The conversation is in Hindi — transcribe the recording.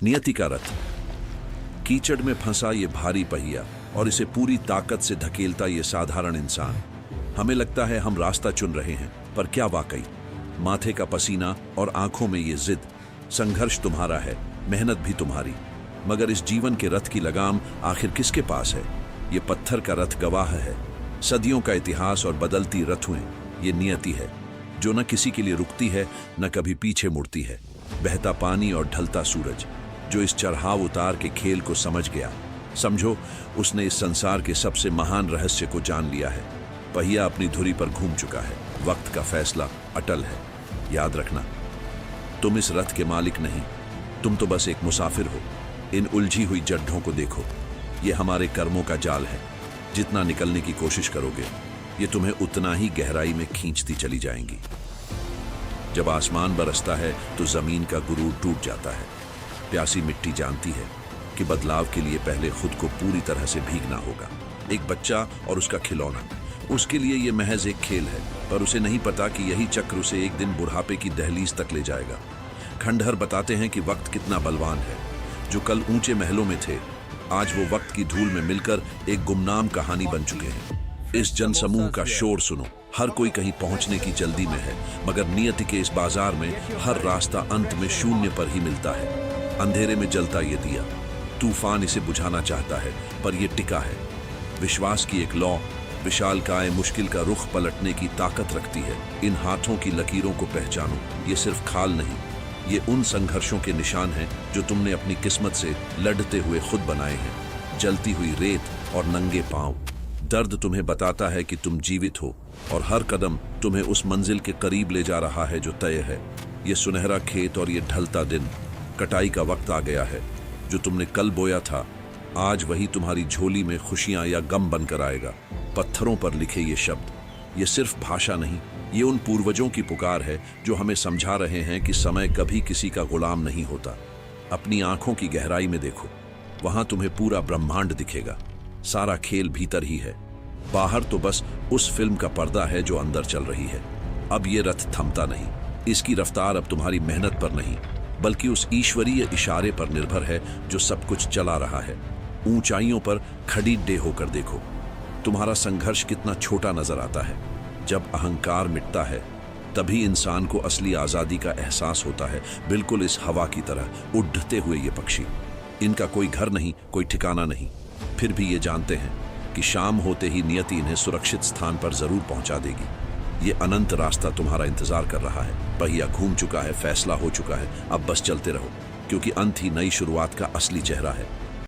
नियति का रथ। कीचड़ में फंसा ये भारी पहिया और इसे पूरी ताकत से धकेलता ये साधारण इंसान। हमें लगता है हम रास्ता चुन रहे हैं, पर क्या वाकई? माथे का पसीना और आंखों में ये जिद। संघर्ष तुम्हारा है, मेहनत भी तुम्हारी, मगर इस जीवन के रथ की लगाम आखिर किसके पास है? ये पत्थर का रथ गवाह है, सदियों का इतिहास और बदलती रथुएं। ये नियति है जो न किसी के लिए रुकती है, न कभी पीछे मुड़ती है। बहता पानी और ढलता सूरज, जो इस चढ़ाव उतार के खेल को समझ गया, समझो उसने इस संसार के सबसे महान रहस्य को जान लिया है। पहिया अपनी धुरी पर घूम चुका है, वक्त का फैसला अटल है। याद रखना, तुम इस रथ के मालिक नहीं, तुम तो बस एक मुसाफिर हो। इन उलझी हुई जड्ढों को देखो, ये हमारे कर्मों का जाल है। जितना निकलने की कोशिश करोगे, ये तुम्हें उतना ही गहराई में खींचती चली जाएंगी। जब आसमान बरसता है तो जमीन का गुरूर टूट जाता है। प्यासी मिट्टी जानती है कि बदलाव के लिए पहले खुद को पूरी तरह से भीगना होगा। एक बच्चा और उसका खिलौना, उसके लिए ये महज एक खेल है, पर उसे नहीं पता कि यही चक्र उसे एक दिन बुढ़ापे की दहलीज तक ले जाएगा। खंडहर बताते हैं कि वक्त कितना बलवान है। जो कल ऊंचे महलों में थे, आज वो वक्त की धूल में मिलकर एक गुमनाम कहानी बन चुके हैं। इस जनसमूह का शोर सुनो, हर कोई कहीं पहुंचने की जल्दी में है, मगर नियति के इस बाजार में हर रास्ता अंत में शून्य पर ही मिलता है। अंधेरे में जलता ये दिया, तूफान इसे बुझाना चाहता है, पर यह टिका है। विश्वास की एक लौ विशालकाय मुश्किल का रुख पलटने की ताकत रखती है। इन हाथों की लकीरों को पहचानो, ये सिर्फ खाल नहीं, ये उन संघर्षों के निशान हैं जो तुमने अपनी किस्मत से लड़ते हुए खुद बनाए हैं। जलती हुई रेत और नंगे पांव, दर्द तुम्हें बताता है कि तुम जीवित हो, और हर कदम तुम्हें उस मंजिल के करीब ले जा रहा है जो तय है। ये सुनहरा खेत और ये ढलता दिन, कटाई का वक्त आ गया है। जो तुमने कल बोया था, आज वही तुम्हारी झोली में खुशियां या गम बनकर आएगा। पत्थरों पर लिखे ये शब्द, ये सिर्फ भाषा नहीं, ये उन पूर्वजों की पुकार है जो हमें समझा रहे हैं कि समय कभी किसी का गुलाम नहीं होता। अपनी आंखों की गहराई में देखो, वहां तुम्हें पूरा ब्रह्मांड दिखेगा। सारा खेल भीतर ही है, बाहर तो बस उस फिल्म का पर्दा है जो अंदर चल रही है। अब ये रथ थमता नहीं, इसकी रफ्तार अब तुम्हारी मेहनत पर नहीं, बल्कि उस ईश्वरीय इशारे पर निर्भर है जो सब कुछ चला रहा है। ऊंचाइयों पर खड़ीडे होकर देखो, तुम्हारा संघर्ष कितना छोटा नजर आता है। जब अहंकार मिटता है, तभी इंसान को असली आजादी का एहसास होता है। बिल्कुल इस हवा की तरह उड़ते हुए ये पक्षी, इनका कोई घर नहीं, कोई ठिकाना नहीं, फिर भी ये जानते हैं कि शाम होते ही नियति इन्हें सुरक्षित स्थान पर जरूर पहुंचा देगी। ये अनंत रास्ता तुम्हारा इंतजार कर रहा है। पहिया घूम चुका है, फैसला हो चुका है, अब बस चलते रहो, क्योंकि अंत ही नई शुरुआत का असली चेहरा है।